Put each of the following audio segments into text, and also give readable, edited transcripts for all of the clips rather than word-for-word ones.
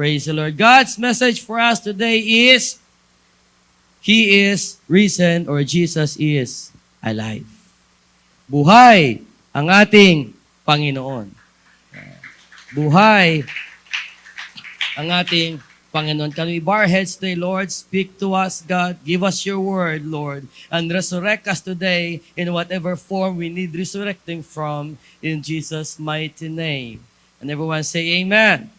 Praise the Lord. God's message for us today is, He is risen, or Jesus is alive. Buhay ang ating Panginoon. Buhay ang ating Panginoon. Can we bow our heads today, Lord? Speak to us, God. Give us your word, Lord. And resurrect us today in whatever form we need resurrecting from, in Jesus' mighty name. And everyone say amen.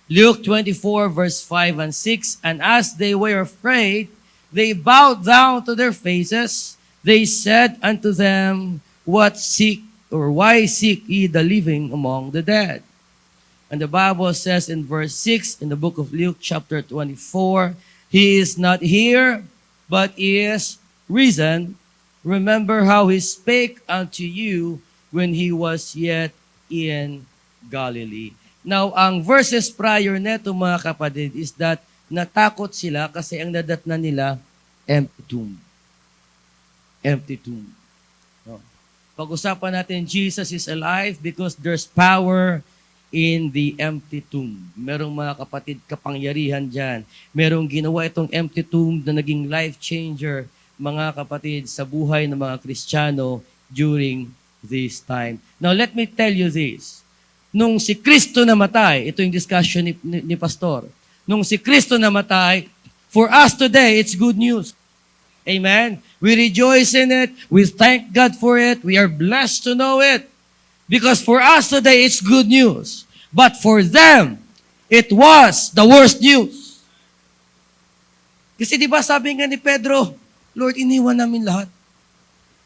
Luke 24, verse 5 and 6, and as they were afraid, they bowed down to their faces. They said unto them, What seek, or why seek ye the living among the dead? And the Bible says in verse 6, in the book of Luke chapter 24, He is not here, but is risen. Remember how He spake unto you when He was yet in Galilee. Now, ang verses prior neto, mga kapatid, is that natakot sila kasi ang nadatnan nila, empty tomb. Empty tomb. No. Pag-usapan natin, Jesus is alive because there's power in the empty tomb. Merong mga kapatid kapangyarihan dyan. Merong ginawa itong empty tomb na naging life changer, mga kapatid, sa buhay ng mga Kristiyano during this time. Now, let me tell you this. Nung si Kristo namatay, ito yung discussion ni Pastor. Nung si Kristo namatay, for us today, it's good news. Amen? We rejoice in it. We thank God for it. We are blessed to know it. Because for us today, it's good news. But for them, it was the worst news. Kasi di ba sabi nga ni Pedro, Lord, iniwan namin lahat.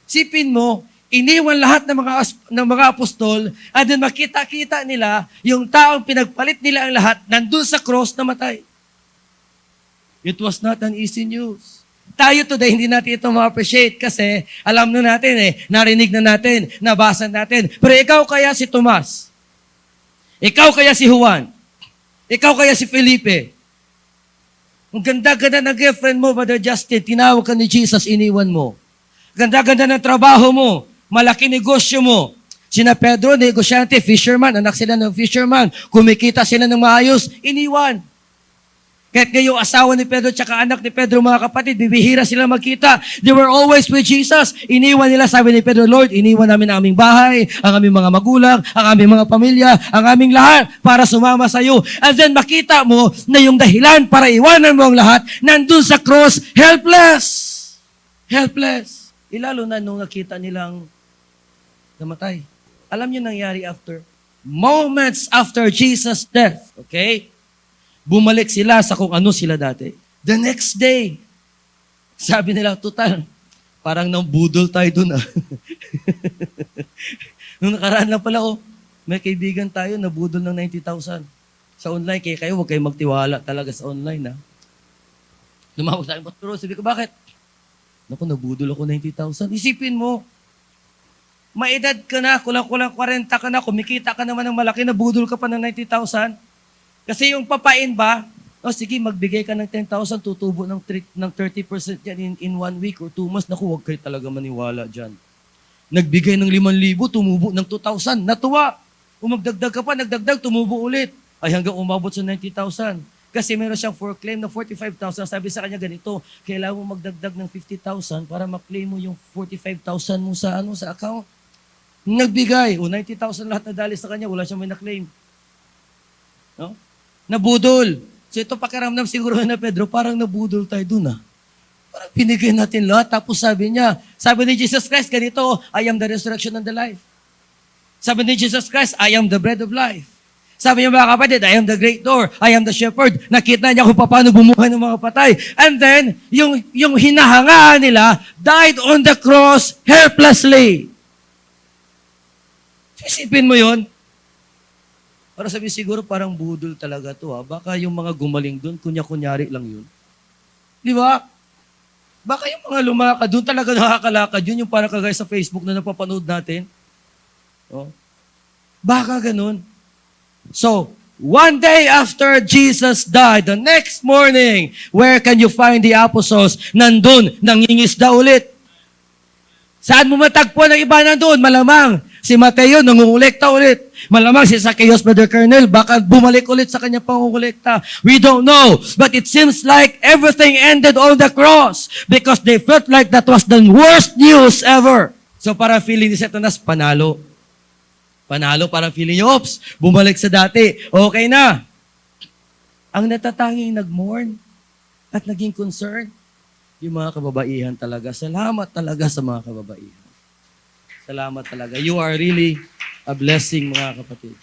Sipin mo, iniwan lahat ng mga apostol, and then makita-kita nila yung taong pinagpalit nila ang lahat nandun sa cross na matay. It was not an easy news. Tayo today, hindi natin ito ma-appreciate kasi alam na natin narinig na natin, nabasa natin. Pero ikaw kaya si Tomas? Ikaw kaya si Juan? Ikaw kaya si Felipe? Ang ganda-ganda ng girlfriend mo, Brother Justin, tinawag ka ni Jesus, iniwan mo. Ganda-ganda ng trabaho mo, malaki negosyo mo. Sina Pedro, negosyante, fisherman, anak sila ng fisherman, kumikita sila ng maayos, iniwan. Kahit ngayong asawa ni Pedro tsaka anak ni Pedro, mga kapatid, bibihira sila magkita. They were always with Jesus. Iniwan nila, sabi ni Pedro, Lord, iniwan namin ang aming bahay, ang aming mga magulang, ang aming mga pamilya, ang aming lahat para sumama sa iyo. And then makita mo na yung dahilan para iwanan mo ang lahat, nandun sa cross, helpless. Helpless. Ilalo na nung nakita nilang namatay. Alam niyo nangyari after? Moments after Jesus' death. Okay? Bumalik sila sa kung ano sila dati. The next day, sabi nila, total, parang nambudol tayo dun Nung nakaraan lang pala, may kaibigan tayo, nabudol ng 90,000 sa online. Kaya kayo, huwag kayong magtiwala talaga sa online. Lumawag sa akin, Pastor, sabi ko, bakit? Naku, nabudol ako 90,000. Isipin mo, maedad ka na, kulang-kulang 40 ka na, kumikita ka naman ng malaki, nabudol ka pa ng 90,000. Kasi yung papain ba, sige, magbigay ka ng 10,000, tutubo ng 30% yan in 1 week or 2 months. Naku, huwag kayo talaga maniwala dyan. Nagbigay ng 5,000, tumubo ng 2,000. Natuwa. Umagdagdag ka pa, nagdagdag, tumubo ulit. Ay hanggang umabot sa 90,000. Kasi meron siyang for-claim na 45,000. Sabi sa kanya ganito, kailangan mo magdagdag ng 50,000 para maklaim mo yung 45,000 mo sa account. Nagbigay. 90,000 lahat na dali sa kanya, wala siyang may na-claim. No? Nabudol. So ito pakiramdam siguro na Pedro, parang nabudol tayo dun Parang pinigay natin lahat. Tapos sabi ni Jesus Christ, ganito, I am the resurrection and the life. Sabi ni Jesus Christ, I am the bread of life. Sabi niya, mga kapatid, I am the great door. I am the shepherd. Nakita niya kung paano bumuhay ng mga patay. And then, yung hinahangaan nila, died on the cross helplessly. Isipin mo yon. Para sabi siguro parang budol talaga to Baka yung mga gumaling doon, kunya-kunyari lang yun. Di ba? Baka yung mga lumakad doon talaga nakakalakad yun, yung parang kagaya sa Facebook na napapanood natin. Baka ganun. So, one day after Jesus died, the next morning, where can you find the apostles? Nandun, nangingisda ulit. Saan mo matagpuan ng iba nandun? Malamang, Si Mateo, nangungulekta ulit. Malamang si Zacchaeus, Brother Colonel, baka bumalik ulit sa kanya pangungulekta. We don't know. But it seems like everything ended on the cross because they felt like that was the worst news ever. So para feeling ni Satanas, panalo. Panalo, para feeling niyo, oops, bumalik sa dati. Okay na. Ang natatanging nag-mourn at naging concern, yung mga kababaihan talaga. Salamat talaga sa mga kababaihan. Salamat talaga. You are really a blessing, mga kapatid.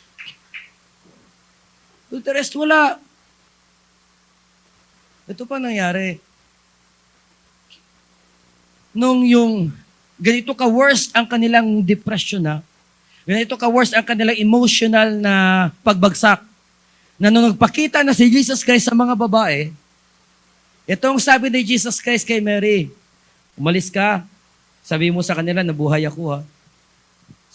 To the rest, wala. Ito pa nangyari. Nung yung ganito ka-worst ang kanilang depression na, ganito ka-worst ang kanilang emotional na pagbagsak, na nung nagpakita na si Jesus Christ sa mga babae, itong sabi ni Jesus Christ kay Mary, umalis ka, sabi mo sa kanila, nabuhay ako ha.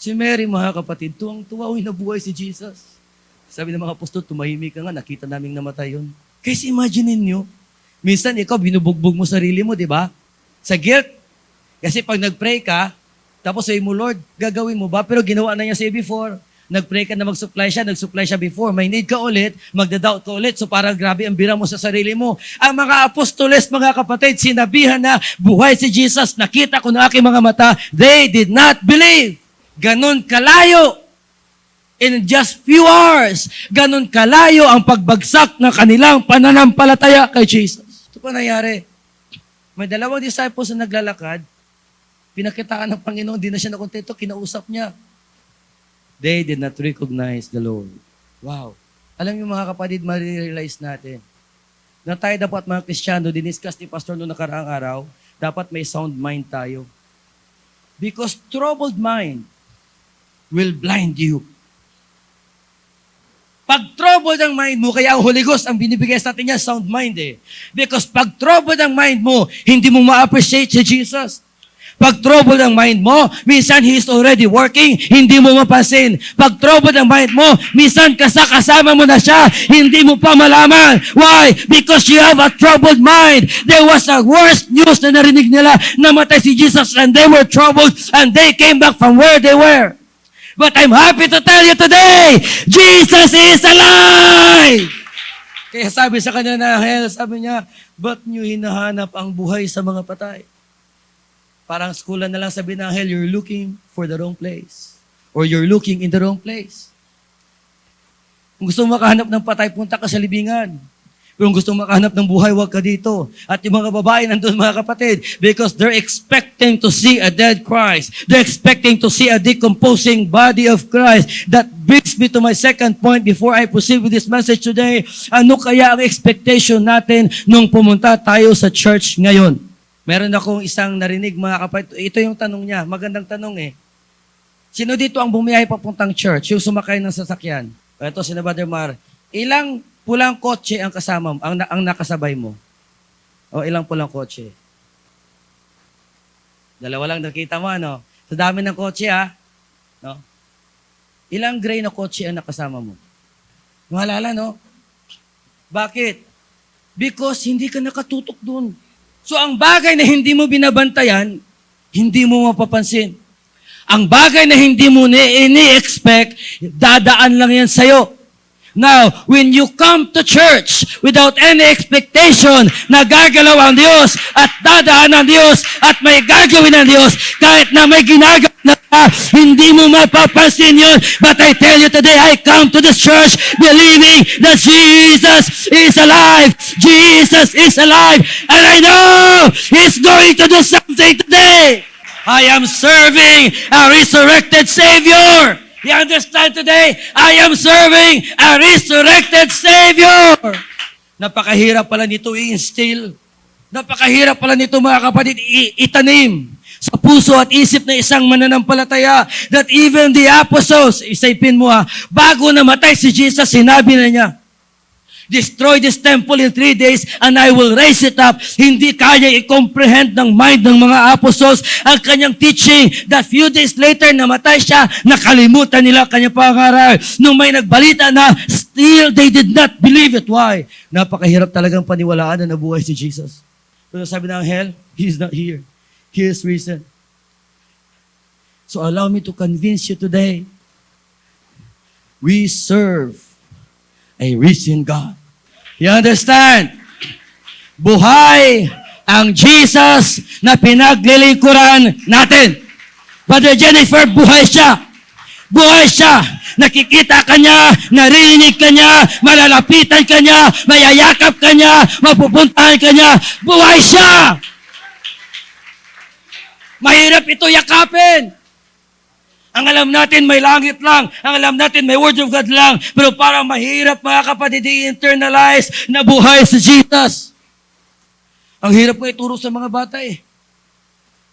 Si Mary, mga kapatid, tuwang-tuwa, nabuhay si Jesus. Sabi ng mga apostol, tumahimik ka nga, nakita naming namatay yun. Kasi imagine niyo, minsan ikaw, binubugbog mo sarili mo, di ba? Sa guilt. Kasi pag nag-pray ka, tapos sabi mo, Lord, gagawin mo ba? Pero ginawa na niya siya before. Nag-pray ka na nag-supply siya before. May need ka ulit, magda-doubt ka ulit. So parang grabe ang bira mo sa sarili mo. Ang mga apostoles, mga kapatid, sinabihan na buhay si Jesus, nakita ko na aking mga mata, they did not believe. Ganon kalayo. In just few hours, ganon kalayo ang pagbagsak ng kanilang pananampalataya kay Jesus. Ito pa nangyari. May dalawang disciples na naglalakad, pinakitaan ng Panginoon, di na siya nakontento, kinausap niya. They did not recognize the Lord. Wow. Alam niyo mga kapatid, ma-realize natin na tayo dapat mga Kristiyano, diniscuss ni Pastor noong nakaraang araw, dapat may sound mind tayo. Because troubled mind will blind you. Pag troubled ang mind mo, kaya ang Holy Ghost ang binibigay sa atin niya, sound mind eh. Because pag troubled ang mind mo, hindi mo ma-appreciate si Jesus. Pag troubled ang mind mo, minsan He is already working, hindi mo mapansin. Pag troubled ang mind mo, minsan kasama mo na siya, hindi mo pa malaman. Why? Because you have a troubled mind. There was a worst news na narinig nila, namatay si Jesus and they were troubled and they came back from where they were. But I'm happy to tell you today, Jesus is alive! Kaya sabi sa kanya na hell, sabi niya, ba't niyo hinahanap ang buhay sa mga patay? Parang skula na lang sabi ng hell, you're looking for the wrong place. Or you're looking in the wrong place. Kung gusto mo makahanap ng patay, punta ka sa libingan. Pero kung gusto mo makahanap ng buhay, huwag ka dito. At yung mga babae nandun, mga kapatid, because they're expecting to see a dead Christ. They're expecting to see a decomposing body of Christ. That brings me to my second point before I proceed with this message today. Ano kaya ang expectation natin nung pumunta tayo sa church ngayon? Meron akong isang narinig, mga kapatid. Ito yung tanong niya. Magandang tanong eh. Sino dito ang bumiyahe papuntang church? Yung sumakay ng sasakyan. Ito, si Brother Mar. Ilang pulang kotse ang kasama mo, ang nakasabay mo? O ilang pulang kotse? Dalawa lang nakita mo, ano? Sa dami ng kotse, ha? No? Ilang gray na kotse ang nakasama mo? Mahalala, no? Bakit? Because hindi ka nakatutok dun. So, ang bagay na hindi mo binabantayan, hindi mo mapapansin. Ang bagay na hindi mo ini-expect, dadaan lang yan sa'yo. Now, when you come to church without any expectation na gagalaw ang Diyos at dadaan ang Diyos at may gagawin ang Diyos, kahit na may ginagawa na hindi mo mapapansin yun. But I tell you today, I come to this church believing that Jesus is alive. Jesus is alive. And I know He's going to do something today. I am serving a resurrected Savior. You understand today? I am serving a resurrected Savior. Napakahirap pala nito i-instill. Napakahirap pala nito, mga kapatid, itanim sa puso at isip na isang mananampalataya that even the apostles, isipin mo bago namatay si Jesus, sinabi na niya, destroy this temple in 3 days and I will raise it up. Hindi kaya i-comprehend ng mind ng mga apostles ang kanyang teaching that few days later namatay siya, nakalimutan nila kanyang pangaral. Nung may nagbalita na, still they did not believe it. Why? Napakahirap talagang paniwalaan na nabuhay si Jesus. Pero sabi ng hell, He is not here. He is risen. So allow me to convince you today, we serve a risen God. You understand? Buhay ang Jesus na pinaglilingkuran natin. Brother Jennifer, buhay siya. Buhay siya. Nakikita ka niya, naririnig ka niya, malalapitan ka niya, mayayakap ka niya, mapupuntahan ka niya. Buhay siya. Mahirap ito yakapin. Ang alam natin may langit lang. Ang alam natin may Word of God lang. Pero parang mahirap mga kapatid i-internalize na buhay sa Jesus. Ang hirap ko ituro sa mga bata eh.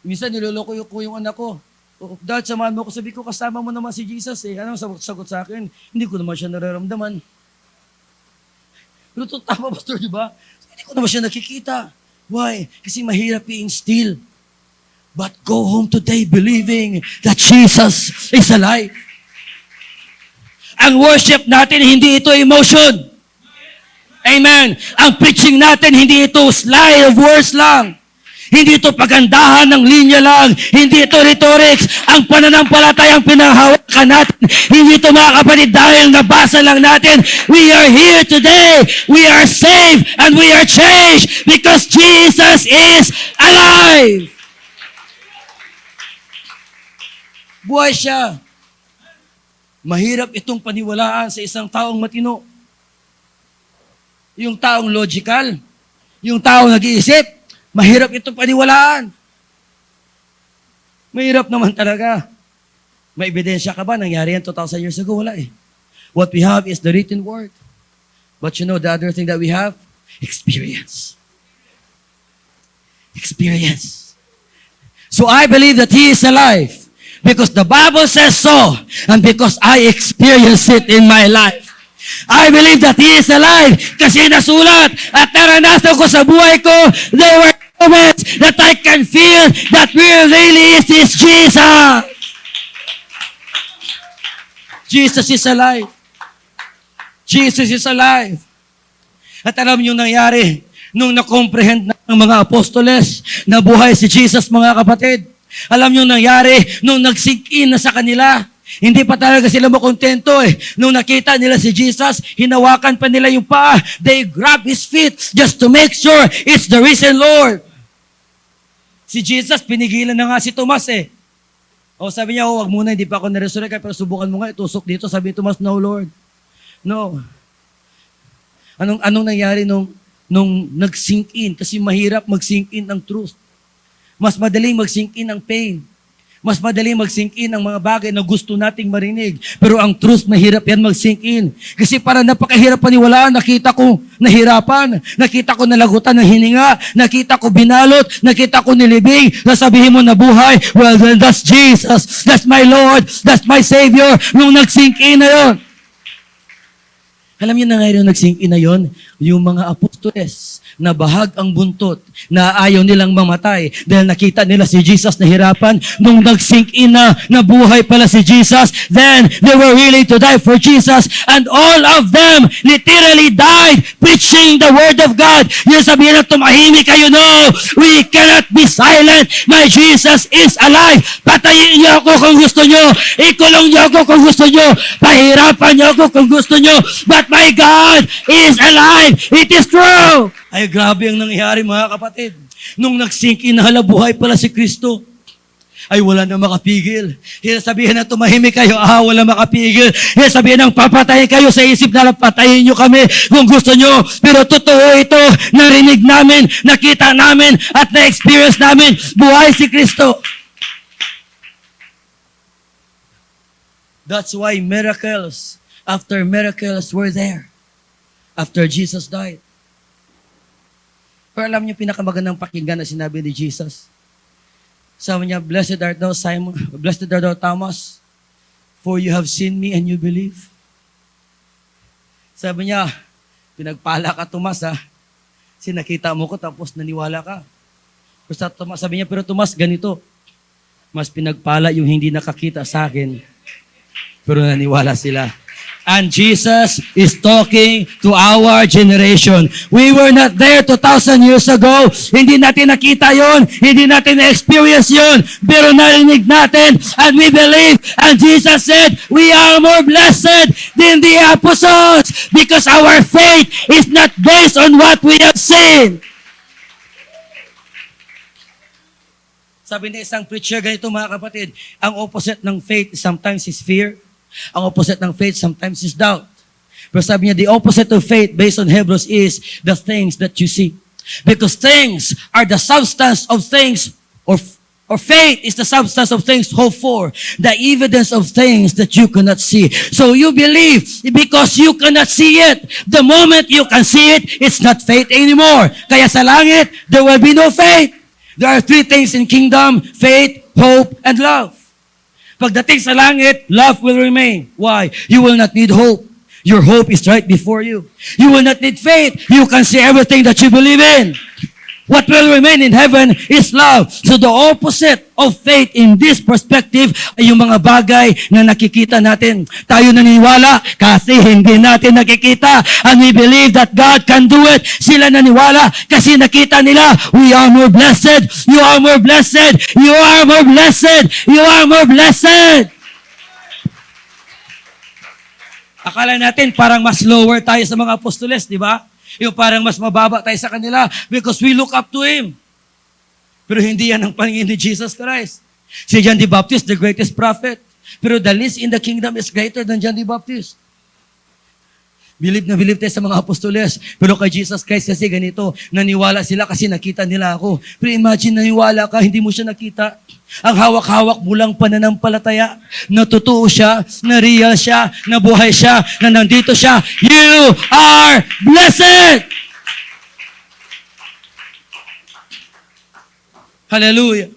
Minsan niloloko ko yung anak ko. Oh, Dad, samahan mo ko. Sabi ko, kasama mo naman si Jesus eh. Anong sagot sa akin? Hindi ko naman siya nararamdaman. Pero ito tama, Pastor, di ba? Hindi ko naman siya nakikita. Why? Kasi mahirap i-instill. But go home today believing that Jesus is alive. Ang worship natin, hindi ito emotion. Amen. Ang preaching natin, hindi ito slide of words lang. Hindi ito pagandahan ng linya lang. Hindi ito rhetorics. Ang pananampalatayang pinanghawakan natin, hindi ito mga kapatid dahil nabasa lang natin. We are here today. We are saved and we are changed because Jesus is alive. Buhay siya. Mahirap itong paniwalaan sa isang taong matino. Yung taong logical, yung taong nag-iisip, mahirap itong paniwalaan. Mahirap naman talaga. May ebidensya ka ba? Nangyari yan 2,000 years ago? Wala eh. What we have is the written word. But you know the other thing that we have? Experience. Experience. So I believe that He is alive. Because the Bible says so, and because I experience it in my life. I believe that He is alive kasi nasulat at naranasan ko sa buhay ko, there were moments that I can feel that really is Jesus. Jesus is alive. Jesus is alive. At alam niyo nangyari, nung na-comprehend ng mga apostoles na buhay si Jesus, mga kapatid, alam niyo nangyari nung nag-sink in na sa kanila. Hindi pa talaga sila makontento eh. Nung nakita nila si Jesus, hinawakan pa nila yung paa. They grab His feet just to make sure it's the risen Lord. Si Jesus, pinigilan na nga si Tomas eh. O sabi niya, wag muna, hindi pa ako na-resurrect, pero subukan mo nga, itusok dito. Sabi ni Tomas, no Lord. No. Anong nangyari nung nag-sink in? Kasi mahirap mag-sink in ang truth. Mas madaling mag-sink in ang pain. Mas madaling mag-sink in ang mga bagay na gusto nating marinig. Pero ang truth, mahirap yan mag-sink in. Kasi para napakahirap paniwalaan, nakita ko nahirapan, nakita ko nalagutan ng hininga, nakita ko binalot, nakita ko nilibing, nasabihin mo na buhay, well then that's Jesus, that's my Lord, that's my Savior, nung nag-sink in na yun. Alam niyo na ngayon nag-sink in na yun, yung mga apostoles na bahag ang buntot, na ayaw nilang mamatay dahil nakita nila si Jesus na hirapan. Nung nag-sink in na buhay pala si Jesus, then they were willing to die for Jesus, and all of them literally died preaching the Word of God. Yung sabihin na tumahimik kayo, no, we cannot be silent. My Jesus is alive. Patayin niyo ako kung gusto niyo. Ikulong niyo ako kung gusto niyo. Pahirapan niyo ako kung gusto niyo. But my God is alive. It is true. Ay, grabe ang nangyari mga kapatid. Nung nag-sink in na hala, buhay pala si Kristo. Ay, wala na makapigil. Sabihin na tumahimik kayo, wala makapigil. Sabihin ng papatayin kayo sa isip na patayin nyo kami kung gusto nyo. Pero totoo ito, narinig namin, nakita namin, at na-experience namin, buhay si Kristo. That's why miracles after miracles were there after Jesus died. Pero alam niyo, pinakamagandang pakinggan na sinabi ni Jesus. Sabi niya, blessed art thou, Simon, blessed art thou, Thomas, for you have seen me and you believe. Sabi niya, pinagpala ka, Tomas, ha? Kasi nakita mo ko, tapos naniwala ka. Sabi niya, pero Tomas, ganito, mas pinagpala yung hindi nakakita sa akin, pero naniwala sila. And Jesus is talking to our generation. We were not there 2,000 years ago. Hindi natin nakita yon, hindi natin na-experience yon, pero narinig natin and we believe. And Jesus said, we are more blessed than the apostles because our faith is not based on what we have seen. Sabi ni isang preacher, ganito mga kapatid, ang opposite ng faith sometimes is fear. Ang opposite ng faith sometimes is doubt. Pero sabi niya, the opposite of faith based on Hebrews is the things that you see. Because things are the substance of things, or faith is the substance of things hoped for, the evidence of things that you cannot see. So you believe because you cannot see it. The moment you can see it, it's not faith anymore. Kaya sa langit, there will be no faith. There are three things in kingdom: faith, hope, and love. Pagdating sa langit, love will remain. Why? You will not need hope. Your hope is right before you. You will not need faith. You can see everything that you believe in. What will remain in heaven is love. So the opposite of faith in this perspective ay yung mga bagay na nakikita natin. Tayo naniniwala kasi hindi natin nakikita. And we believe that God can do it. Sila naniwala kasi nakita nila. We are more blessed. You are more blessed. You are more blessed. You are more blessed. Akala natin parang mas lower tayo sa mga apostoles, di ba? Yung parang mas mababa tayo sa kanila because we look up to Him. Pero hindi yan ang paningin ni Jesus Christ. Si John the Baptist, the greatest prophet. Pero the least in the kingdom is greater than John the Baptist. Believe na believe tayo sa mga apostoles. Pero kay Jesus Christ kasi ganito, naniwala sila kasi nakita nila ako. Pero imagine naniwala ka, hindi mo siya nakita. Ang hawak-hawak mo lang pananampalataya, na totoo siya, na real siya, na buhay siya, na nandito siya. You are blessed! Hallelujah!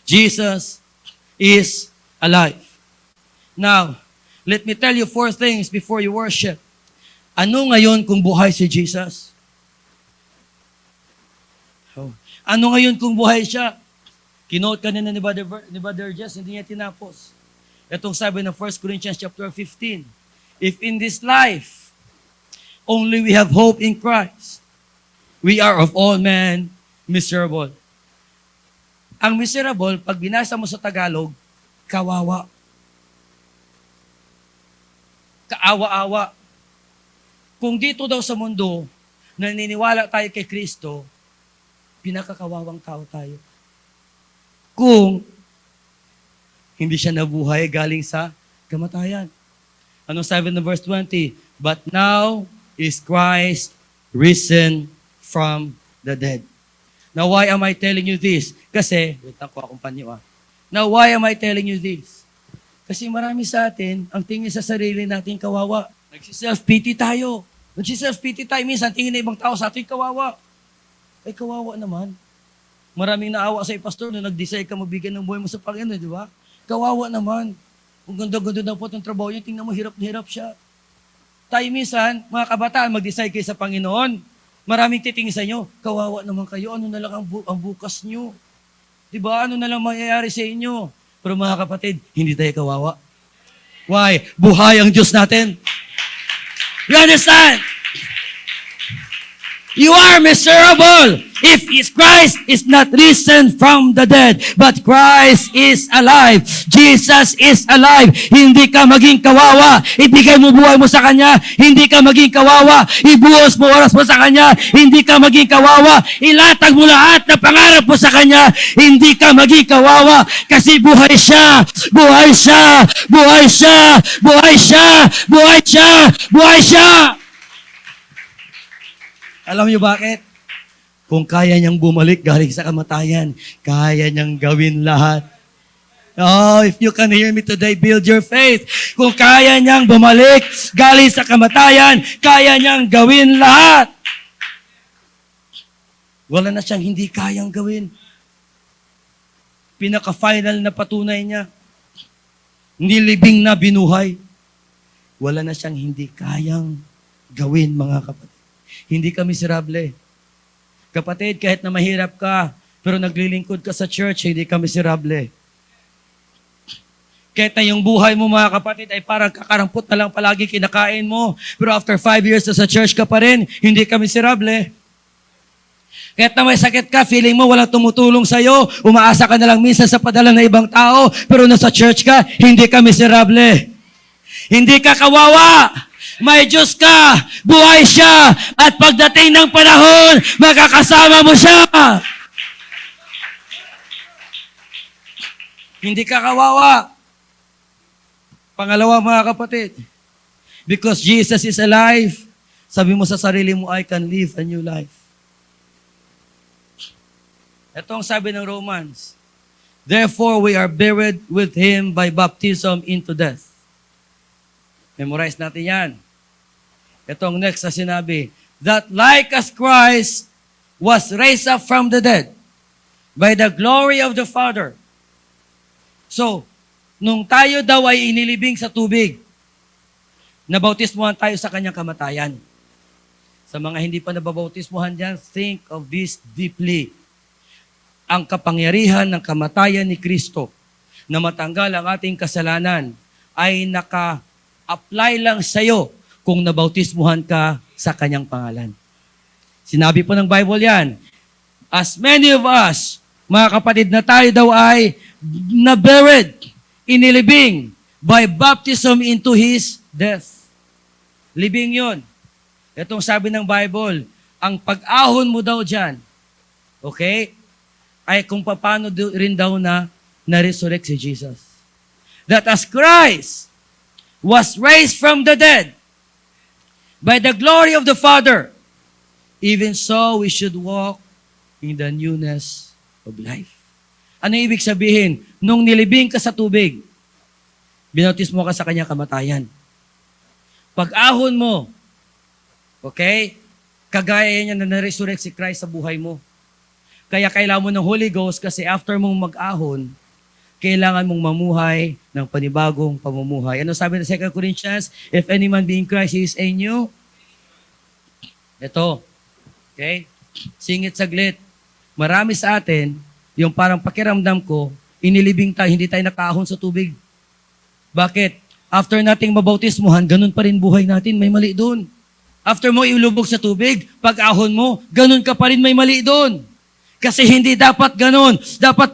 Jesus is alive. Now, let me tell you 4 things before you worship. Ano ngayon kung buhay si Jesus? Ano ngayon kung buhay siya? Kinote kanina ni Brother Jess, hindi niya tinapos. Itong sabi ng 1 Corinthians chapter 15. If in this life, only we have hope in Christ, we are of all men miserable. Ang miserable, pag binasa mo sa Tagalog, kawawa. Kaawa-awa. Kung dito daw sa mundo, naniniwala tayo kay Kristo, pinakakawawang tao tayo. Kung hindi siya nabuhay galing sa kamatayan. Anong sabi ng verse 20? But now is Christ risen from the dead. Now why am I telling you this? Kasi, wait lang ko akong panyo ah. Now why am I telling you this? Kasi marami sa atin, ang tingin sa sarili natin kawawa. Nagsiself-pity tayo. Nagsiself-pity tayo. Minsan, tingin na ibang tao sa atin kawawa. Ay, kawawa naman. Maraming naawa sa pastor na nag-decide ka mabigyan ng buhay mo sa Panginoon, di ba? Kawawa naman. Kung ganda-ganda na po itong trabaho niya, tingnan mo, hirap na hirap siya. Tayo minsan, mga kabataan, mag-decide kayo sa Panginoon. Maraming titingin sa inyo, kawawa naman kayo, ano na lang ang bukas nyo? Di ba? Ano na lang mangyayari sa inyo? Pero mga kapatid, hindi tayo kawawa. Why? Buhay ang Diyos natin. You understand? You are miserable if Christ is not risen from the dead, but Christ is alive. Jesus is alive. Hindi ka maging kawawa. Ibigay mo buhay mo sa Kanya. Hindi ka maging kawawa. Ibuhos mo oras mo sa Kanya. Hindi ka maging kawawa. Ilatag mo lahat na pangarap mo sa Kanya. Hindi ka maging kawawa kasi buhay siya. Buhay siya. Buhay siya. Buhay siya. Buhay siya. Buhay siya. Alam niyo bakit? Kung kaya niyang bumalik galing sa kamatayan, kaya niyang gawin lahat. Oh, if you can hear me today, build your faith. Kung kaya niyang bumalik galing sa kamatayan, kaya niyang gawin lahat. Wala na siyang hindi kayang gawin. Pinaka-final na patunay niya. Nilibing na binuhay. Wala na siyang hindi kayang gawin, mga kapatid. Hindi ka miserable. Kapatid, kahit na mahirap ka, pero naglilingkod ka sa church, hindi ka miserable. Kahit na yung buhay mo mga kapatid ay parang kakarampot na lang palagi kinakain mo. Pero after 5 years na sa church ka pa rin, hindi ka miserable. Kahit na may sakit ka, feeling mo walang tumutulong sa'yo, umaasa ka na lang minsan sa padala ng ibang tao, pero nasa church ka, hindi ka miserable. Hindi ka kawawa. May Diyos ka, buhay siya, at pagdating ng panahon, makakasama mo siya. Hindi ka kawawa. Pangalawa mga kapatid, because Jesus is alive, sabi mo sa sarili mo, I can live a new life. Ito ang sabi ng Romans, therefore we are buried with Him by baptism into death. Memorize natin yan. Itong next na sinabi, that like as Christ was raised up from the dead by the glory of the Father. So, nung tayo daw ay inilibing sa tubig, nabautismuhan tayo sa kanyang kamatayan. Sa mga hindi pa nababautismuhan dyan, think of this deeply. Ang kapangyarihan ng kamatayan ni Kristo na matanggal ang ating kasalanan ay naka-apply lang sa'yo kung nabautismuhan ka sa kanyang pangalan. Sinabi po ng Bible yan, as many of us, mga kapatid, na tayo daw ay na-buried, inilibing by baptism into His death. Libing yun. Itong sabi ng Bible, ang pag-ahon mo daw dyan, okay, ay kung paano rin daw na-resurrect si Jesus. That as Christ was raised from the dead by the glory of the Father, even so we should walk in the newness of life. Ano ibig sabihin? Nung nilibing ka sa tubig, binautismo ka sa kanyang kamatayan. Pag-ahon mo, okay, kagaya niya na na-resurrect si Christ sa buhay mo. Kaya kailangan mo ng Holy Ghost kasi after mong mag-ahon, kailangan mong mamuhay ng panibagong pamumuhay. Ano sabi ng 2 Corinthians? If any man be in Christ, he is a new. Ito, okay? Singit saglit. Marami sa atin, yung parang pakiramdam ko, inilibing tayo, hindi tayo nakaahon sa tubig. Bakit? After nating mabautismuhan, ganun pa rin buhay natin, may mali doon. After mo ilubog sa tubig, pag-ahon mo, ganun ka pa rin, may mali doon. Kasi hindi dapat ganun. Dapat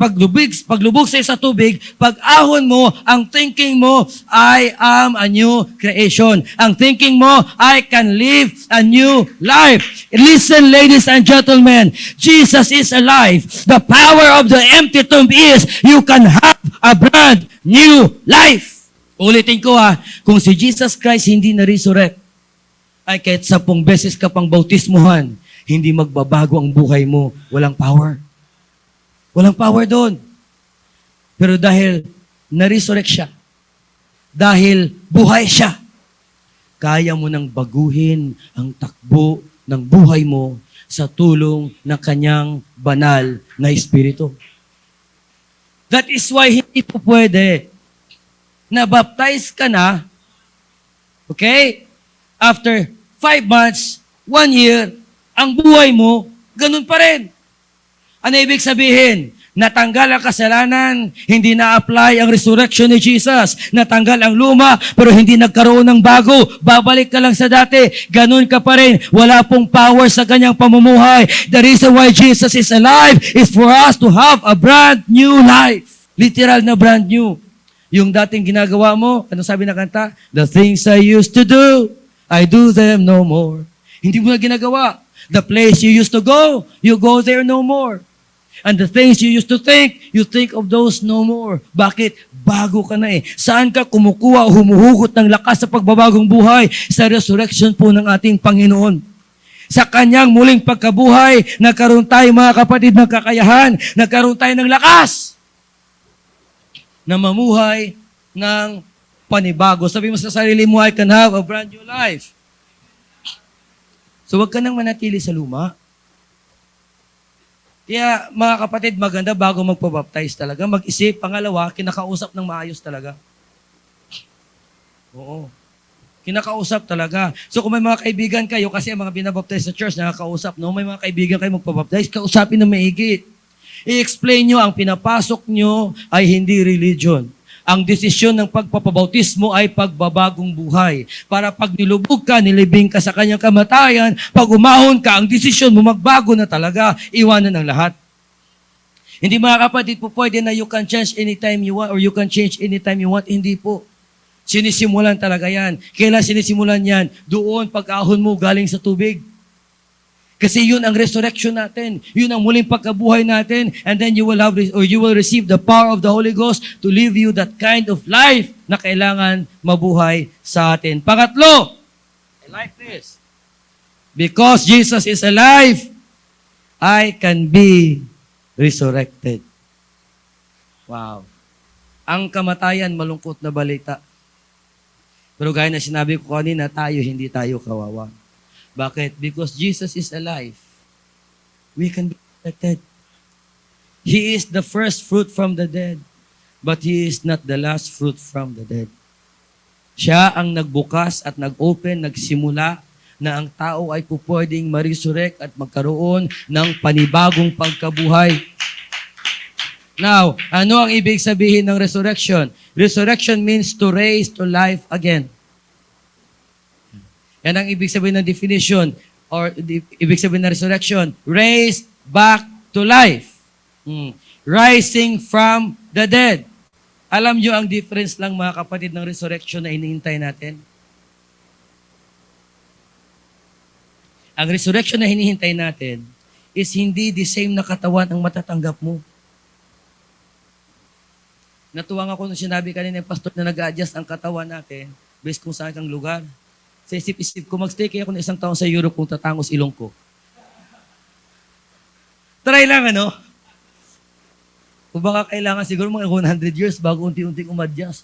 paglubog sa tubig, pag-ahon mo, ang thinking mo, I am a new creation. Ang thinking mo, I can live a new life. Listen, ladies and gentlemen, Jesus is alive. The power of the empty tomb is you can have a brand new life. Ulitin ko kung si Jesus Christ hindi na-resurrect, ay kahit 10 beses ka pang bautismuhan, hindi magbabago ang buhay mo. Walang power. Walang power doon. Pero dahil na-resurrect siya, dahil buhay siya, kaya mo nang baguhin ang takbo ng buhay mo sa tulong ng kanyang banal na Espiritu. That is why hindi po pwede na baptize ka na, okay? After 5 months, 1 year, ang buhay mo, ganun pa rin. Ano ibig sabihin? Natanggal ang kasalanan, hindi na-apply ang resurrection ni Jesus. Natanggal ang luma, pero hindi nagkaroon ng bago. Babalik ka lang sa dati. Ganun ka pa rin. Wala pong power sa kanyang pamumuhay. The reason why Jesus is alive is for us to have a brand new life. Literal na brand new. Yung dating ginagawa mo, ano sabi na kanta? The things I used to do, I do them no more. Hindi mo na ginagawa. The place you used to go, you go there no more. And the things you used to think, you think of those no more. Bakit? Bago ka na eh. Saan ka kumukuha o humuhugot ng lakas sa pagbabagong buhay? Sa resurrection po ng ating Panginoon. Sa kanyang muling pagkabuhay, nagkaroon tayo mga kapatid ng kakayahan, nagkaroon tayo ng lakas na mamuhay ng panibago. Sabi mo sa sarili mo, I can have a brand new life. So wag ka nang manatili sa luma. Kaya mga kapatid, maganda bago magpabaptize talaga, mag-isip. Pangalawa, kinakausap ng maayos talaga. Oo. Kinakausap talaga. So kung may mga kaibigan kayo, kasi mga binabaptize sa church, nakakausap, no? May mga kaibigan kayo magpabaptize, kausapin na maigit. I-explain nyo, ang pinapasok nyo ay hindi religion. Ang desisyon ng pagpapabautismo ay pagbabagong buhay. Para pag nilubog ka, nilibing ka sa kanyang kamatayan, pag umahon ka, ang desisyon mo magbago na talaga, iwanan ang lahat. Hindi mga kapatid po pwede na you can change anytime you want or you can change anytime you want. Hindi po. Sinisimulan talaga yan. Kailan sinisimulan yan? Doon pag-ahon mo galing sa tubig. Kasi yun ang resurrection natin. Yun ang muling pagkabuhay natin. And then you will receive the power of the Holy Ghost to live you that kind of life na kailangan mabuhay sa atin. Pangatlo, I like this. Because Jesus is alive, I can be resurrected. Wow. Ang kamatayan, malungkot na balita. Pero gaya na sinabi ko kanina, hindi tayo kawawa. Bakit? Because Jesus is alive. We can be resurrected. He is the first fruit from the dead, but He is not the last fruit from the dead. Siya ang nagbukas at nag-open, nagsimula na ang tao ay pupwedeng ma-resurrect at magkaroon ng panibagong pagkabuhay. Now, ano ang ibig sabihin ng resurrection? Resurrection means to raise to life again. Yan ang ibig sabihin ng definition or ibig sabihin ng resurrection. Raised back to life. Rising from the dead. Alam nyo ang difference lang mga kapatid ng resurrection na hinihintay natin? Ang resurrection na hinihintay natin is hindi the same na katawan ang matatanggap mo. Natuwang ako nung sinabi kanina ng pastor na nag-adjust ang katawan natin based kung saan kang lugar. Sa isip-isip ko, mag-stay kaya ako ng isang taon sa Europe kung tatangos ilong ko. Try lang, ano? O baka kailangan siguro mga 100 years bago unti-unting umadjust.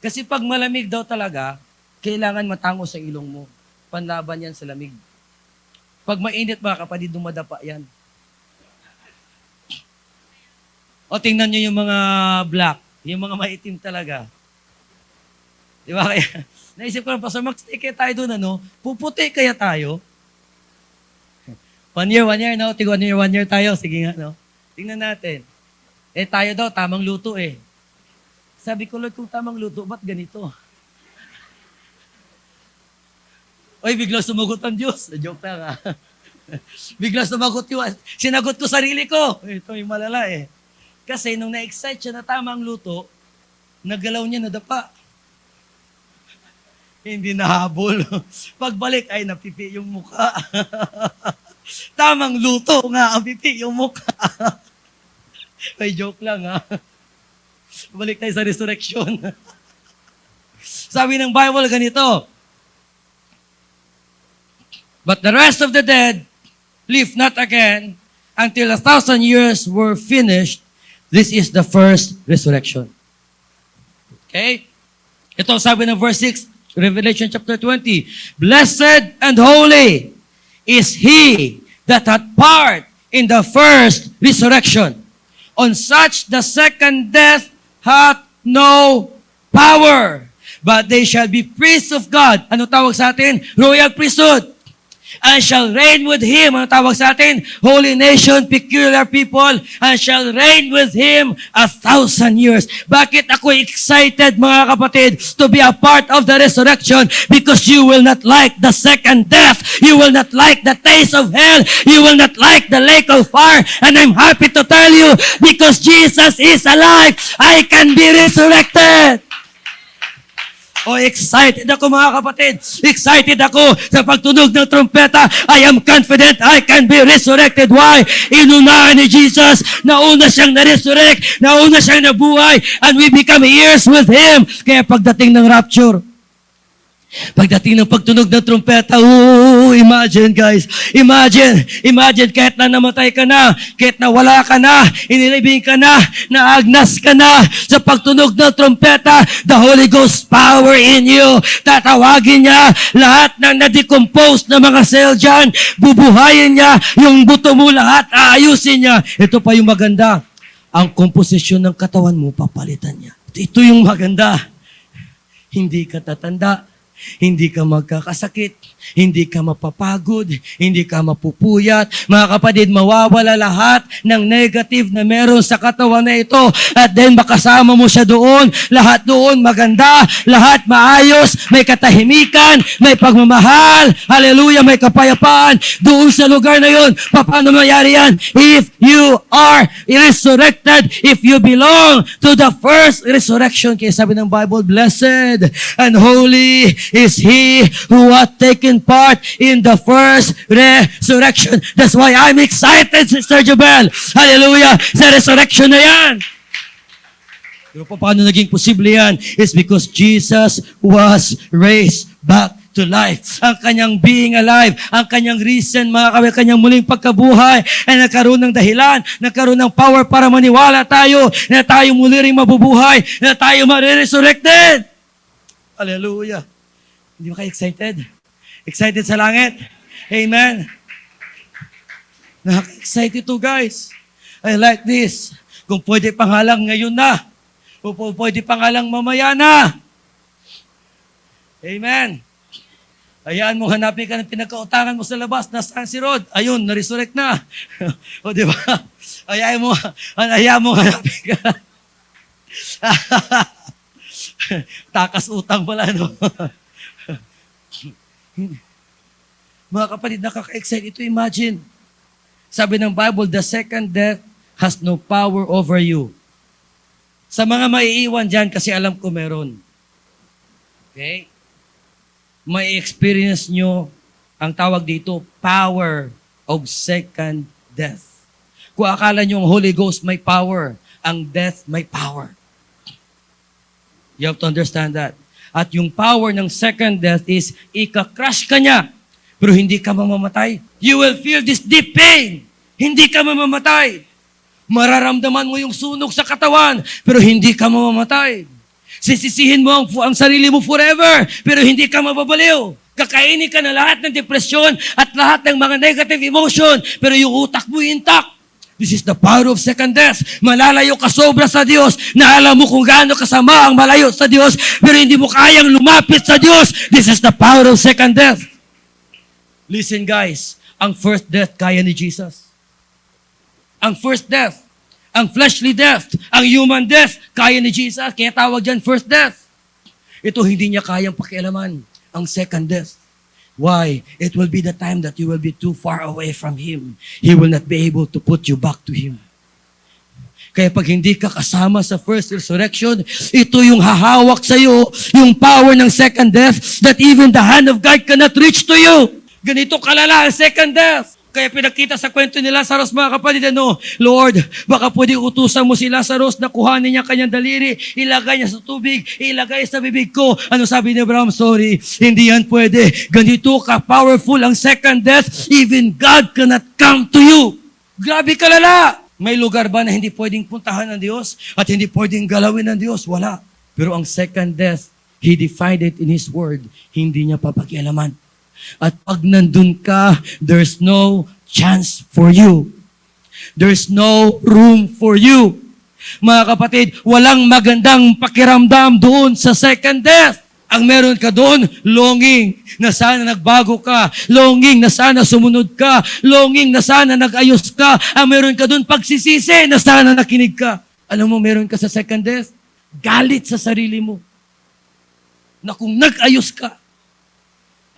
Kasi pag malamig daw talaga, kailangan matangos sa ilong mo. Panlaban yan sa lamig. Pag mainit mga kapatid, dumadapa yan. O tingnan nyo yung mga black, yung mga maitim talaga. Di ba kaya? Naisip ko lang, Pastor, mag-stay kaya tayo doon, ano? Puputi kaya tayo? 1 year, no? Tig 1 year tayo. Sige nga, no? Tingnan natin. Tayo daw, tamang luto eh. Sabi ko, Lord, kung tamang luto, ba't ganito? Oy, biglang sumagot ang Diyos. Joke lang, ha? Biglang sumagot yung, sinagot ko sarili ko. Ito yung malala eh. Kasi nung na-excite siya na tamang luto, naggalaw niya, nadapa. Hindi nahabol. Pagbalik ay napipi yung mukha. Tamang luto nga, ang pipi yung mukha. May joke lang ha. Balik tayo sa resurrection. Sabi ng Bible ganito, but the rest of the dead live not again until 1,000 years were finished. This is the first resurrection. Okay? Ito sabi ng verse 6, Revelation chapter 20. Blessed and holy is he that had part in the first resurrection. On such the second death hath no power, but they shall be priests of God. Ano tawag sa atin? Royal priesthood. And shall reign with Him. Ano tawag sa atin? Holy nation, peculiar people, and shall reign with Him 1,000 years. Bakit ako excited, mga kapatid, to be a part of the resurrection? Because you will not like the second death. You will not like the taste of hell. You will not like the lake of fire. And I'm happy to tell you, because Jesus is alive, I can be resurrected. Oh, excited ako mga kapatid. Excited ako sa pagtunog ng trumpeta. I am confident I can be resurrected. Why? Inunahan ni Jesus. Nauna siyang na-resurrect. Nauna siyang nabuhay. And we become heirs with Him. Kaya pagdating ng rapture, pagdating ng pagtunog ng trumpeta, imagine guys, imagine kahit na namatay ka na, kahit na wala ka na, inilibing ka na, naagnas ka na, sa pagtunog ng trumpeta, the Holy Ghost power in you, tatawagin niya lahat ng na-decompose na mga cell dyan, bubuhayin niya, yung buto mo lahat, aayusin niya. Ito pa yung maganda, ang komposisyon ng katawan mo, papalitan niya. Ito yung maganda, hindi ka tatanda, Hindi ka magkakasakit, hindi ka mapapagod, hindi ka mapupuyat. Mga kapatid, mawawala lahat ng negative na meron sa katawan na ito. At then makasama mo siya doon. Lahat doon maganda, lahat maayos, may katahimikan, may pagmamahal. Hallelujah, may kapayapaan. Doon sa lugar na yon, paano mayari yan? If you are resurrected, if you belong to the first resurrection. Kaya sabi ng Bible, blessed and holy is He who hath taken part in the first resurrection. That's why I'm excited, Sister Jobel. Hallelujah! Sa resurrection na yan. Pero paano naging posible yan? It's because Jesus was raised back to life. Ang kanyang being alive, ang kanyang reason, kanyang muling pagkabuhay, ay nagkaroon ng dahilan, nagkaroon ng power para maniwala tayo, na tayo muli rin mabubuhay, na tayo mariresurrected. Hallelujah. Hindi ba kayo excited? Excited sa langit? Amen. Nakaka-excited to, guys. I like this. Kung pwede pangalang ngayon na, kung pwede pangalang mamaya na. Amen. Hayaan mo, hanapin ka ng pinagkautangan mo sa labas. Nasaan si Rod? Ayun, na-resurrect na. O, di ba? Hayaan mo, hanapin ka. Takas utang pala, no? Mga kapatid, nakaka-excite ito. Imagine. Sabi ng Bible, the second death has no power over you. Sa mga maiiwan dyan, kasi alam ko meron. Okay? May experience nyo, ang tawag dito, power of second death. Kung akala nyo ang Holy Ghost may power, ang death may power. You have to understand that. At yung power ng second death is, ika-crush ka niya, pero hindi ka mamamatay. You will feel this deep pain. Hindi ka mamamatay. Mararamdaman mo yung sunog sa katawan, pero hindi ka mamamatay. Sisisihin mo ang sarili mo forever, pero hindi ka mababaliw. Kakainin ka na lahat ng depresyon at lahat ng mga negative emotion, pero yung utak mo intact. This is the power of second death. Malalayo ka sobra sa Diyos, na alam mo kung gaano kasama ang malayo sa Diyos, pero hindi mo kayang lumapit sa Diyos. This is the power of second death. Listen guys, ang first death kaya ni Jesus. Ang first death, ang fleshly death, ang human death, kaya ni Jesus. Kaya tawag dyan first death. Ito hindi niya kayang pakialaman, ang second death. Why? It will be the time that you will be too far away from Him. He will not be able to put you back to Him. Kaya pag hindi ka kasama sa first resurrection, ito yung hahawak sa iyo, yung power ng second death, that even the hand of God cannot reach to you. Ganito kalala ang second death. Kaya pinakita sa kwento ni Lazarus, mga kapatid, Lord, baka pwede utusan mo si Lazarus na kuhanin niya kanyang daliri, ilagay niya sa tubig, ilagay sa bibig ko. Ano sabi ni Abraham? Sorry, hindi yan pwede. Ganito ka-powerful ang second death, even God cannot come to you. Grabe kalala. May lugar ba na hindi pwedeng puntahan ng Diyos at hindi pwedeng galawin ng Diyos? Wala. Pero ang second death, He defined it in His Word. Hindi niya papakialaman. At pag nandun ka, there's no chance for you. There's no room for you. Mga kapatid, walang magandang pakiramdam doon sa second death. Ang meron ka doon, longing na sana nagbago ka, longing na sana sumunod ka, longing na sana nag-ayos ka. Ang meron ka doon, pagsisisi na sana nakinig ka. Alam mo, meron ka sa second death, galit sa sarili mo. Na kung nag-ayos ka,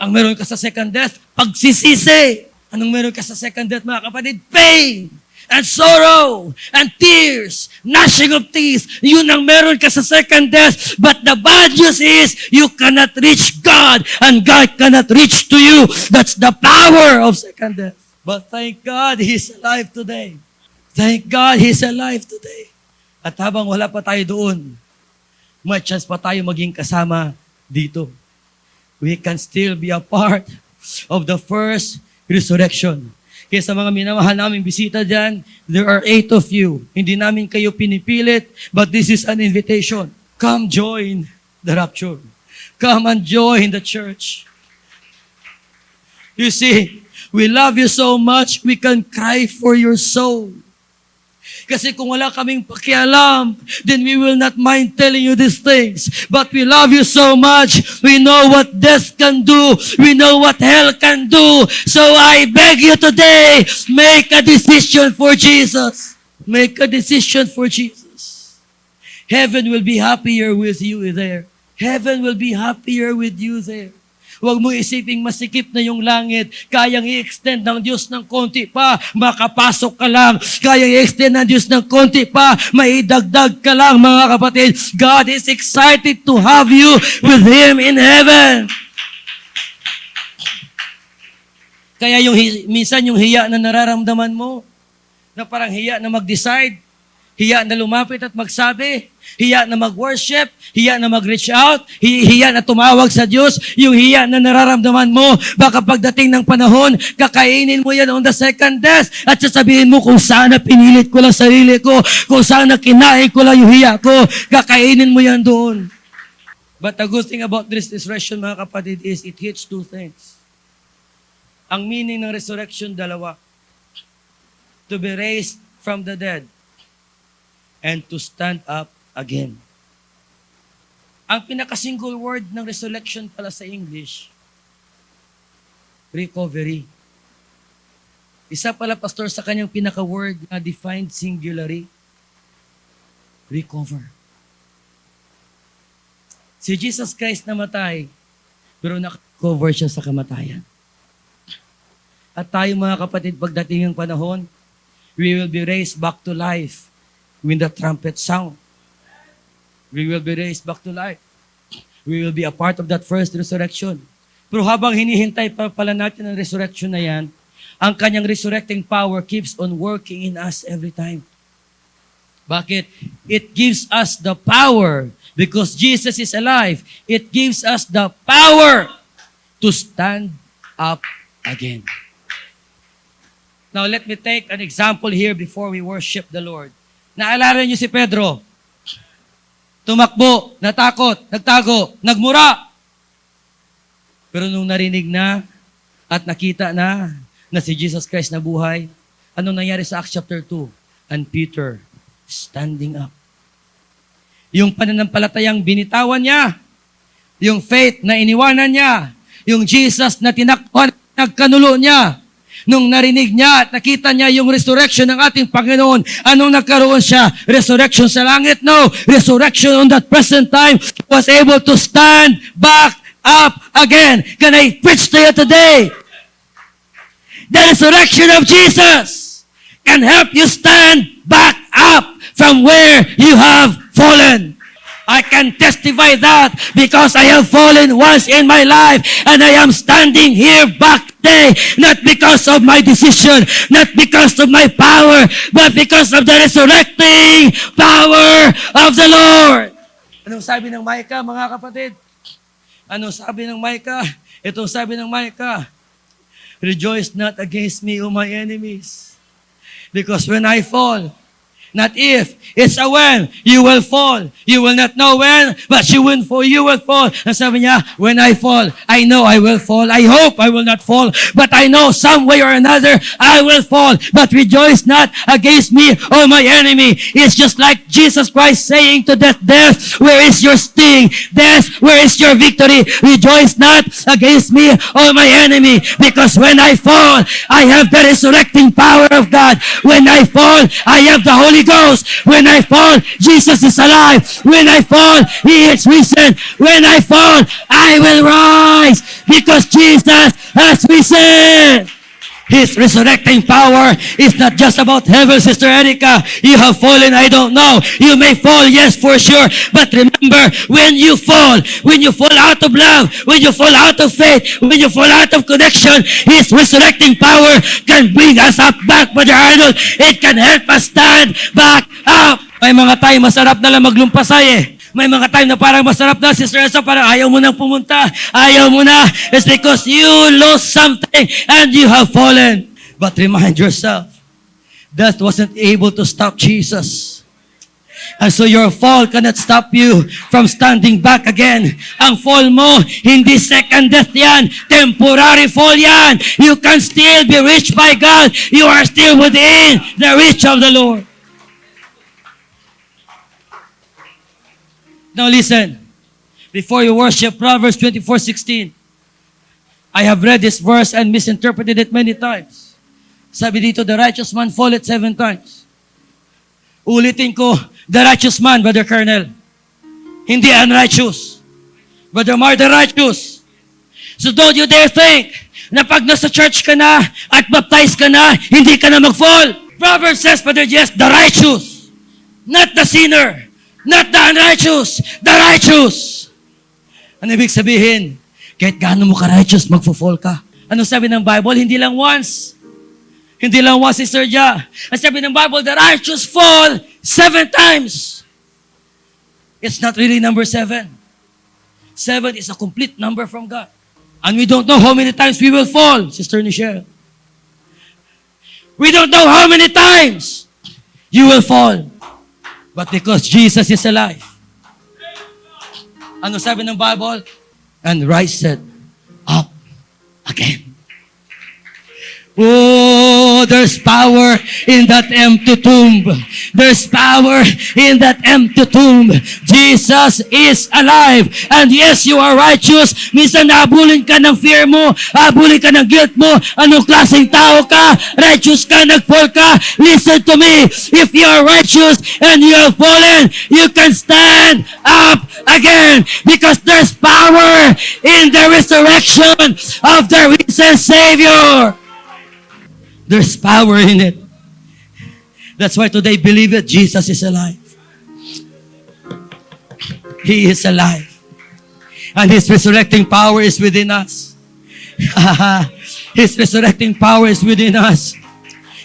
ang meron ka sa second death, pagsisisi. Anong meron ka sa second death, mga kapatid? Pain and sorrow and tears, gnashing of teeth. Yun ang meron ka sa second death. But the bad news is, you cannot reach God and God cannot reach to you. That's the power of second death. But thank God, He's alive today. Thank God, He's alive today. At habang wala pa tayo doon, may chance pa tayo maging kasama dito. We can still be a part of the first resurrection. Kaya sa mga minamahal naming bisita dyan, there are 8 of you. Hindi namin kayo pinipilit, but this is an invitation. Come join the rapture. Come and join the church. You see, we love you so much, we can cry for your soul. Kasi kung wala kaming pakialam, then we will not mind telling you these things. But we love you so much. We know what death can do. We know what hell can do. So I beg you today, make a decision for Jesus. Make a decision for Jesus. Heaven will be happier with you there. Heaven will be happier with you there. Huwag mo isiping masikip na yung langit. Kayang i-extend ng Diyos ng konti pa, makapasok ka lang. Kayang i-extend ng Diyos ng konti pa, maidagdag ka lang, mga kapatid. God is excited to have you with Him in heaven. Kaya minsan yung hiya na nararamdaman mo, na parang hiya na mag-decide, hiya na lumapit at magsabi, hiya na mag-worship, hiya na mag-reach out, hiya na tumawag sa Diyos, yung hiya na nararamdaman mo, baka pagdating ng panahon, kakainin mo yan on the second death, at sasabihin mo kung saan na pinilit ko lang sarili ko, kung saan na kinain ko lang yung hiya ko, kakainin mo yan doon. But the good thing about this resurrection, mga kapatid, is it hits two things. Ang meaning ng resurrection, dalawa. To be raised from the dead and to stand up again. Ang pinaka-single word ng resurrection pala sa English, recovery. Isa pala, pastor, sa kanyang pinaka-word na defined singularly, recover. Si Jesus Christ namatay, pero nakakover siya sa kamatayan. At tayo, mga kapatid, pagdating ng panahon, we will be raised back to life when the trumpet sound. We will be raised back to life. We will be a part of that first resurrection. Pero habang hinihintay pa pala natin ang resurrection na yan, ang kanyang resurrecting power keeps on working in us every time. Bakit? It gives us the power because Jesus is alive. It gives us the power to stand up again. Now, let me take an example here before we worship the Lord. Naalala niyo si Pedro? Tumakbo, natakot, nagtago, nagmura. Pero nung narinig na at nakita na si Jesus Christ na buhay, anong nangyari sa Acts chapter 2? And Peter standing up. Yung pananampalatayang binitawan niya, yung faith na iniwanan niya, yung Jesus na tinakpan, nagkanulo niya, nung narinig niya at nakita niya yung resurrection ng ating Panginoon, anong nagkaroon siya? Resurrection sa langit? No. Resurrection on that present time was able to stand back up again. Can I preach to you today? The resurrection of Jesus can help you stand back up from where you have fallen. I can testify that because I have fallen once in my life and I am standing here back today, not because of my decision, not because of my power, but because of the resurrecting power of the Lord. Anong sabi ng Micah, mga kapatid? Anong sabi ng Micah? Itong sabi ng Micah, rejoice not against me, O my enemies, because when I fall, not if, it's a when you will fall. You will not know when, but you will fall. And sabi niya, when I fall, I know I will fall. I hope I will not fall, but I know some way or another I will fall. But rejoice not against me, O my enemy. It's just like Jesus Christ saying to death, death, where is your sting? Death, where is your victory? Rejoice not against me, O my enemy, because when I fall, I have the resurrecting power of God. When I fall, I have the Holy Ghost. When I fall, Jesus is alive. When I fall, He is risen. When I fall, I will rise because Jesus has risen. His resurrecting power is not just about heaven, Sister Erica. You have fallen, I don't know. You may fall, yes, for sure. But remember, when you fall out of love, when you fall out of faith, when you fall out of connection, His resurrecting power can bring us up back, Brother Arnold. It can help us stand back up. May mga time, masarap na lang maglumpasay eh. May mga time na parang masarap na, Sister Elsa, parang ayaw mo nang pumunta. Ayaw mo na. It's because you lost something and you have fallen. But remind yourself, that wasn't able to stop Jesus. And so your fall cannot stop you from standing back again. Ang fall mo, hindi second death yan. Temporary fall yan. You can still be reached by God. You are still within the reach of the Lord. Now listen. Before you worship, Proverbs 24:16. I have read this verse and misinterpreted it many times. Sabi dito, the righteous man falleth 7 times. Ulitin ko, the righteous man, Brother Colonel. Hindi unrighteous. Brother Mar, the righteous. So don't you dare think na pag nasa church ka na at baptized ka na, hindi ka na mag-fall. Proverbs says, Brother Jess, the righteous. Not the sinner. Not the unrighteous. The righteous. Ano ibig sabihin? Kahit gaano mo ka-righteous, magfo-fall ka. Ano sabi ng Bible? Hindi lang once. Hindi lang once, Sister Ja. Ang sabi ng Bible, the righteous fall 7 times. It's not really number 7. 7 is a complete number from God. And we don't know how many times we will fall, Sister Nichelle. We don't know how many times you will fall. But because Jesus is alive. Ano sabi ng Bible? And riseth up again. Oh, there's power in that empty tomb. There's power in that empty tomb. Jesus is alive. And yes, you are righteous. Minsan naabulin ka ng fear mo, naabulin ka ng guilt mo. Anong klaseng tao ka? Righteous ka, nag-fall ka. Listen to me. If you are righteous and you have fallen, you can stand up again. Because there's power in the resurrection of the risen Savior. There's power in it. That's why today, believe it, Jesus is alive. He is alive. And His resurrecting power is within us. His resurrecting power is within us.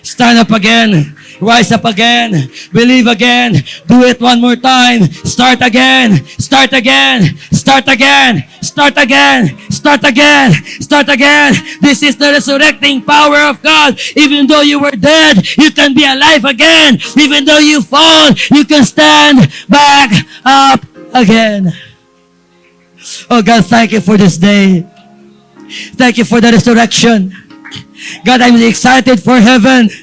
Stand up again. Rise up again. Believe again. Do it one more time. Start again. Start again. Start again. Start again. Start again. Start again. This is the resurrecting power of God. Even though you were dead, you can be alive again. Even though you fall, you can stand back up again. Oh God, thank you for this day. Thank you for the resurrection. God, I'm excited for heaven.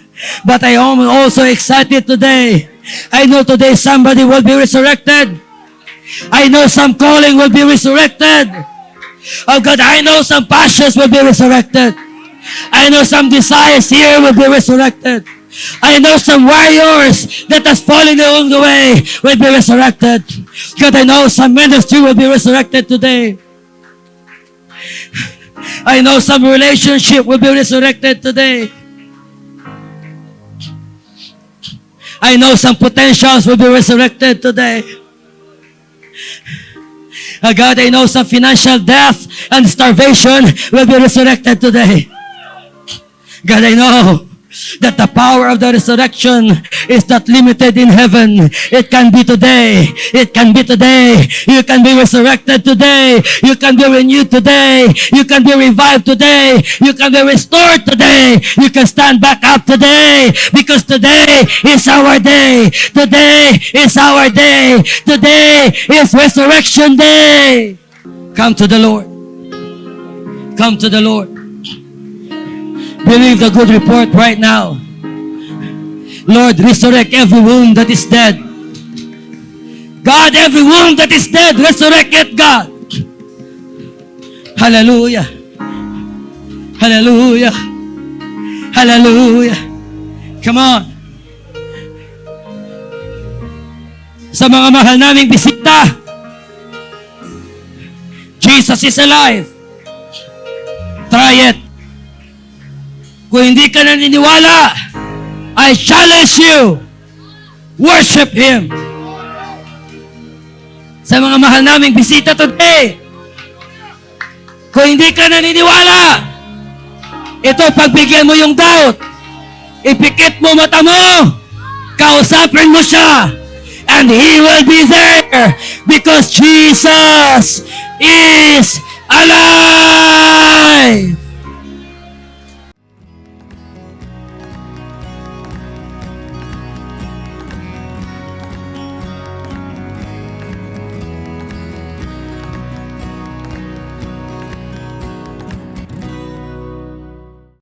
But I am also excited today. I know today somebody will be resurrected. I know some calling will be resurrected. Oh God, I know some passions will be resurrected. I know some desires here will be resurrected. I know some warriors that has fallen along the way will be resurrected. God, I know some ministry will be resurrected today. I know some relationship will be resurrected today. I know some potentials will be resurrected today. God, I know some financial death and starvation will be resurrected today. God, I know that the power of the resurrection is not limited in heaven. It can be today. It can be today. You can be resurrected today. You can be renewed today. You can be revived today. You can be restored today. You can stand back up today. Because today is our day. Today is our day. Today is resurrection day. Come to the Lord. Come to the Lord. Believe the good report right now. Lord, resurrect every womb that is dead. God, every womb that is dead, resurrect it, God. Hallelujah. Hallelujah. Hallelujah. Come on. Sa mga mahal naming bisita, Jesus is alive. Try it. Kung hindi ka naniniwala, I challenge you, worship Him. Sa mga mahal naming bisita today, kung hindi ka naniniwala, ito, pagbigyan mo yung doubt, ipikit mo mata mo, kausapin mo siya, and He will be there because Jesus is alive.